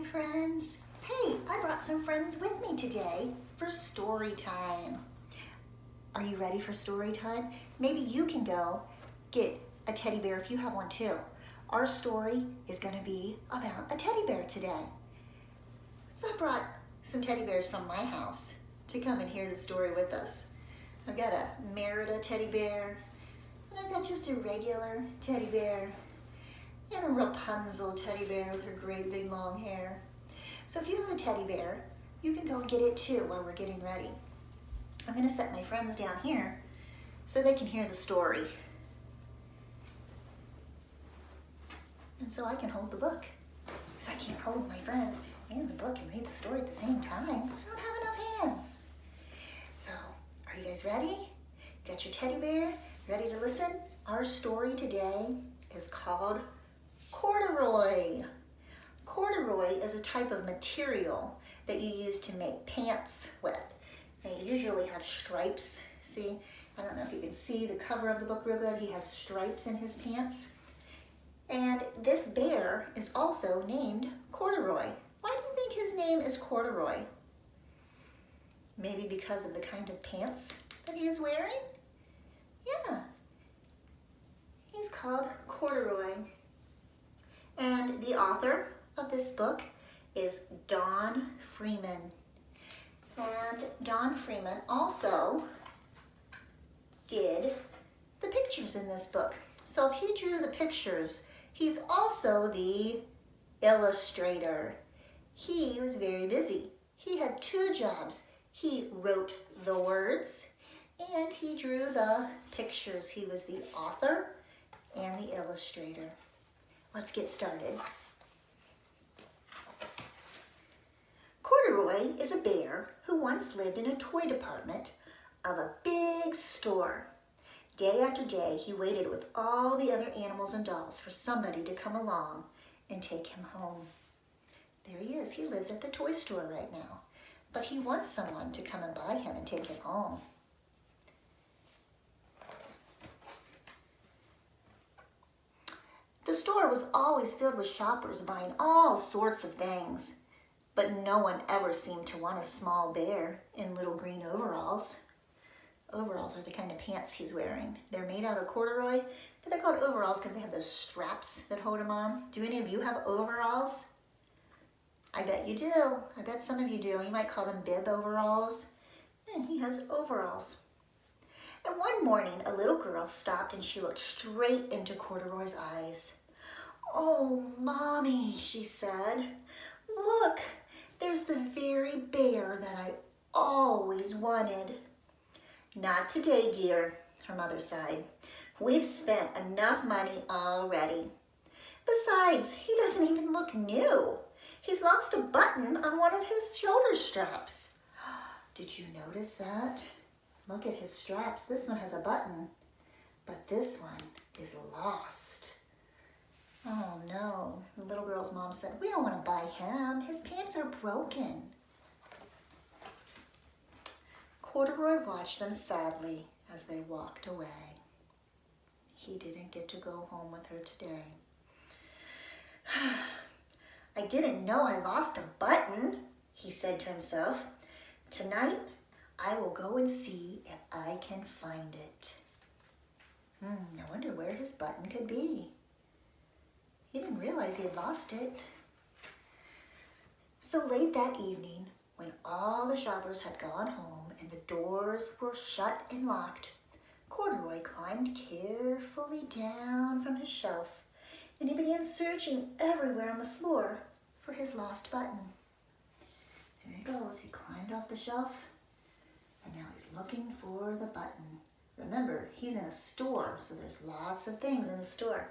my friends. Hey, I brought some friends with me today for story time. Are you ready for story time? Maybe you can go get a teddy bear if you have one too. Our story is going to be about a teddy bear today. So I brought some teddy bears from my house to come and hear the story with us. I've got a Merida teddy bear, and I've got just a regular teddy bear, and a Rapunzel teddy bear with her great big long hair. So if you have a teddy bear, you can go and get it too while we're getting ready. I'm going to set my friends down here so they can hear the story. And so I can hold the book, because I can't hold my friends and the book and read the story at the same time. I don't have enough hands. So, are you guys ready? Got your teddy bear? Ready to listen? Our story today is called Corduroy. Corduroy is a type of material that you use to make pants with. They usually have stripes. See, I don't know if you can see the cover of the book real good. He has stripes in his pants. And this bear is also named Corduroy. Why do you think his name is Corduroy? Maybe because of the kind of pants that he is wearing? Yeah. He's called Corduroy. And the author of this book is Don Freeman. And Don Freeman also did the pictures in this book. So if he drew the pictures, he's also the illustrator. He was very busy. He had two jobs. He wrote the words and he drew the pictures. He was the author and the illustrator. Let's get started. Corduroy is a bear who once lived in a toy department of a big store. Day after day, he waited with all the other animals and dolls for somebody to come along and take him home. There he is. He lives at the toy store right now, but he wants someone to come and buy him and take him home. The store was always filled with shoppers buying all sorts of things, but no one ever seemed to want a small bear in little green overalls. Overalls are the kind of pants he's wearing. They're made out of corduroy, but they're called overalls because they have those straps that hold them on. Do any of you have overalls? I bet you do. I bet some of you do. You might call them bib overalls. And he has overalls. And one morning, a little girl stopped and she looked straight into Corduroy's eyes. "Oh, Mommy," she said, "look, there's the very bear that I always wanted." "Not today, dear," her mother sighed. "We've spent enough money already. Besides, he doesn't even look new. He's lost a button on one of his shoulder straps." Did you notice that? Look at his straps. This one has a button, but this one is lost. Oh no, the little girl's mom said, "We don't want to buy him. His pants are broken." Corduroy watched them sadly as they walked away. He didn't get to go home with her today. "I didn't know I lost a button," he said to himself. "Tonight, I will go and see if I can find it." I wonder where his button could be. He didn't realize he had lost it. So late that evening, when all the shoppers had gone home and the doors were shut and locked, Corduroy climbed carefully down from his shelf and he began searching everywhere on the floor for his lost button. There he goes. He climbed off the shelf and now he's looking for the button. Remember, he's in a store, so there's lots of things in the store.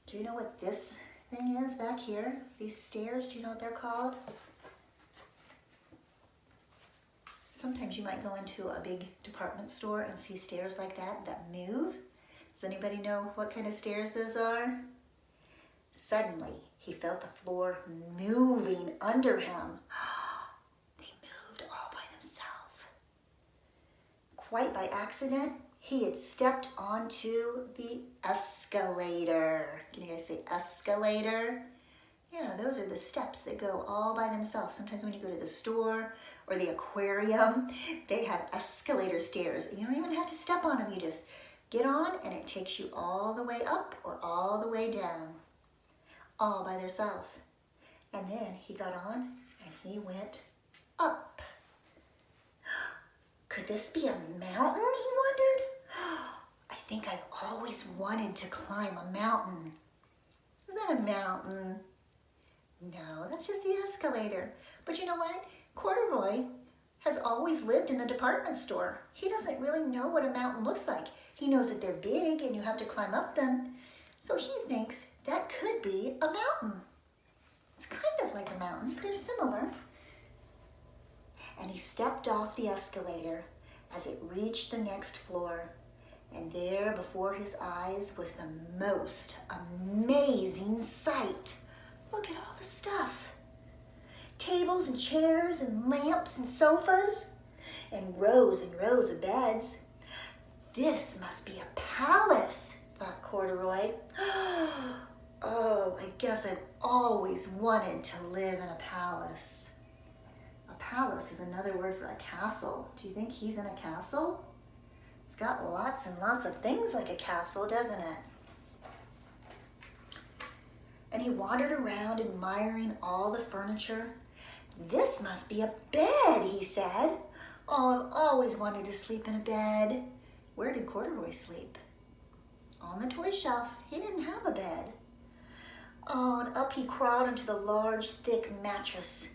Do you know what this thing is back here? These stairs, do you know what they're called? Sometimes you might go into a big department store and see stairs like that move. Does anybody know what kind of stairs those are? Suddenly, he felt the floor moving under him. They moved all by themselves. Quite by accident, he had stepped onto the escalator. Can you guys say escalator? Yeah, those are the steps that go all by themselves. Sometimes when you go to the store or the aquarium, they have escalator stairs. And you don't even have to step on them. You just get on and it takes you all the way up or all the way down, all by themselves. And then he got on and he went up. Could this be a mountain, he wondered? I think I've always wanted to climb a mountain. Is that a mountain? No, that's just the escalator. But you know what? Corduroy has always lived in the department store. He doesn't really know what a mountain looks like. He knows that they're big and you have to climb up them. So he thinks that could be a mountain. It's kind of like a mountain. They're similar. And he stepped off the escalator as it reached the next floor. And there before his eyes was the most amazing sight. Look at all the stuff. Tables and chairs and lamps and sofas and rows of beds. This must be a palace, thought Corduroy. Oh, I guess I've always wanted to live in a palace. A palace is another word for a castle. Do you think he's in a castle? It's got lots and lots of things like a castle, doesn't it? And he wandered around admiring all the furniture. This must be a bed, he said. Oh, I've always wanted to sleep in a bed. Where did Corduroy sleep? On the toy shelf. He didn't have a bed. Oh, and up he crawled into the large, thick mattress.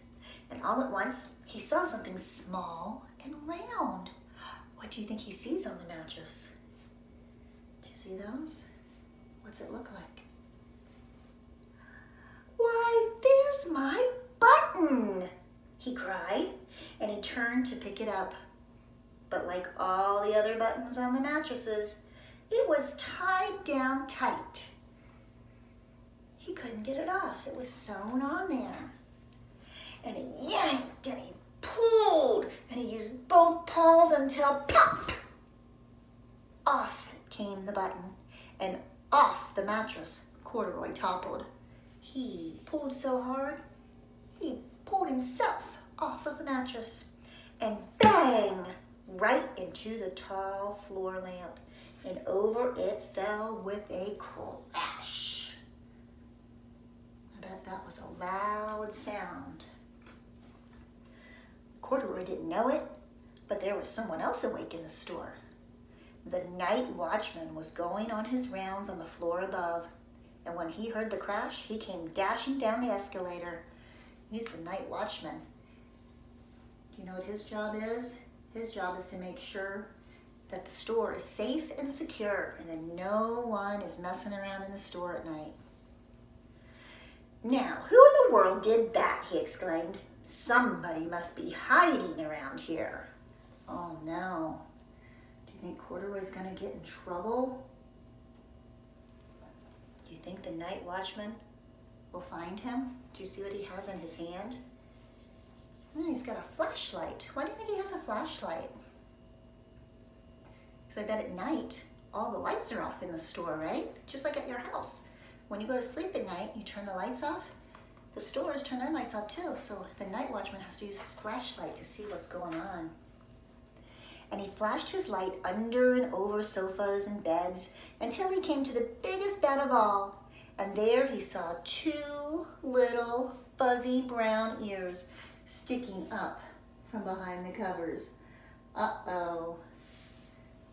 And all at once, he saw something small and round. What do you think he sees on the mattress? Do you see those? What's it look like? Why, there's my button, he cried, and he turned to pick it up. But like all the other buttons on the mattresses, it was tied down tight. He couldn't get it off. It was sewn on there. And he yanked and he pulled and he used both paws until pop! Off came the button and off the mattress Corduroy toppled. He pulled so hard, he pulled himself off of the mattress and bang! Right into the tall floor lamp, and over it fell with a crash. I bet that was a loud sound. Corduroy didn't know it, but there was someone else awake in the store. The night watchman was going on his rounds on the floor above, and when he heard the crash, he came dashing down the escalator. He's the night watchman. Do you know what his job is? His job is to make sure that the store is safe and secure and that no one is messing around in the store at night. Now, who in the world did that? He exclaimed. Somebody must be hiding around here. Oh no. Do you think Corduroy's going to get in trouble? Do you think the night watchman will find him? Do you see what he has in his hand? He's got a flashlight. Why do you think he has a flashlight? Because I bet at night, all the lights are off in the store, right? Just like at your house. When you go to sleep at night, you turn the lights off. The stores turn their lights off too, so the night watchman has to use his flashlight to see what's going on. And he flashed his light under and over sofas and beds until he came to the biggest bed of all. And there he saw two little fuzzy brown ears sticking up from behind the covers. Uh-oh.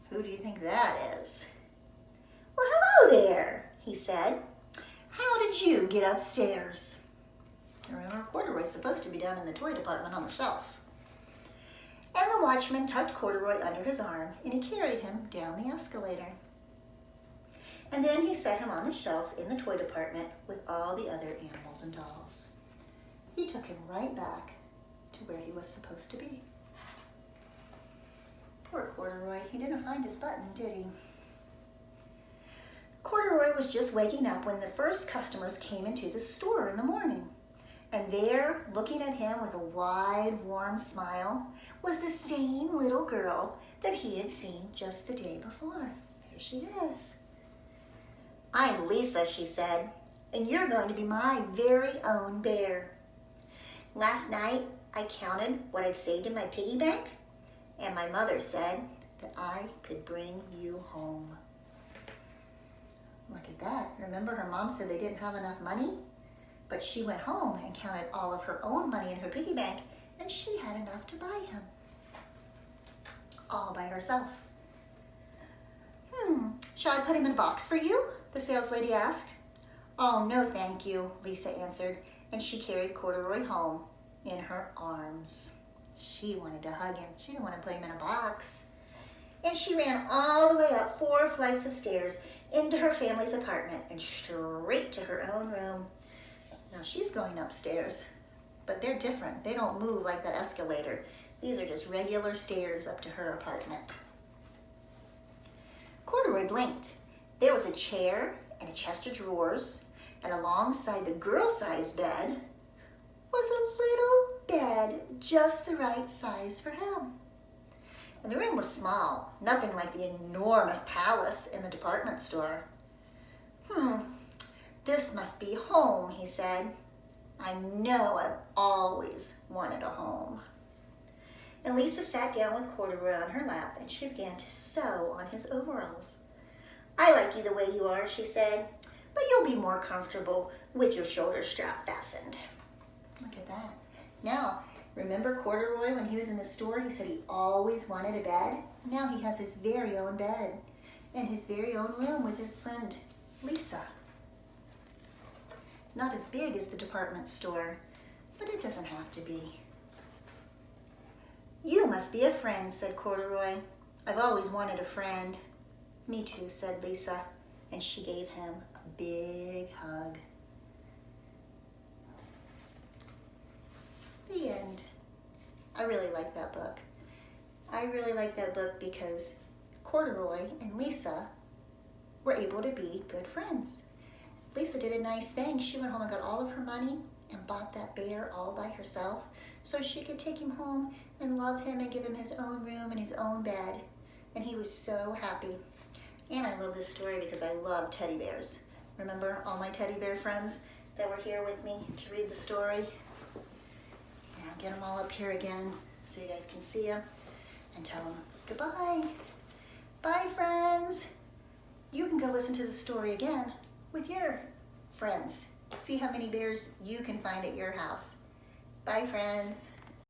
Who do you think that is? Well, hello there, he said. How did you get upstairs? Remember, Corduroy's supposed to be down in the toy department on the shelf. And the watchman tucked Corduroy under his arm, and he carried him down the escalator. And then he set him on the shelf in the toy department with all the other animals and dolls. He took him right back to where he was supposed to be. Poor Corduroy, he didn't find his button, did he? Corduroy was just waking up when the first customers came into the store in the morning. And there, looking at him with a wide, warm smile, was the same little girl that he had seen just the day before. There she is. I'm Lisa, she said. and you're going to be my very own bear. Last night, I counted what I've saved in my piggy bank, and my mother said that I could bring you home. Look at that. Remember, her mom said they didn't have enough money, but she went home and counted all of her own money in her piggy bank, and she had enough to buy him. All by herself. Shall I put him in a box for you? The sales lady asked. Oh, no, thank you, Lisa answered, and she carried Corduroy home in her arms. She wanted to hug him. She didn't want to put him in a box. And she ran all the way up 4 flights of stairs into her family's apartment and straight to her own room. Now she's going upstairs, but they're different. They don't move like that escalator. These are just regular stairs up to her apartment. Corduroy blinked. There was a chair and a chest of drawers, and alongside the girl-sized bed was a little bed just the right size for him. And the room was small, nothing like the enormous palace in the department store. This must be home, he said. I know I've always wanted a home. And Lisa sat down with Corduroy on her lap, and she began to sew on his overalls. I like you the way you are, she said, but you'll be more comfortable with your shoulder strap fastened. Look at that. Now, remember Corduroy when he was in the store, he said he always wanted a bed? Now he has his very own bed and his very own room with his friend Lisa. It's not as big as the department store, but it doesn't have to be. You must be a friend, said Corduroy. I've always wanted a friend. Me too, said Lisa, and she gave him a big hug. The end. I really like that book. I really like that book because Corduroy and Lisa were able to be good friends. Lisa did a nice thing. She went home and got all of her money and bought that bear all by herself so she could take him home and love him and give him his own room and his own bed. And he was so happy. And I love this story because I love teddy bears. Remember all my teddy bear friends that were here with me to read the story? And I'll get them all up here again so you guys can see them and tell them goodbye. Bye, friends. You can go listen to the story again with your friends. See how many bears you can find at your house. Bye, friends.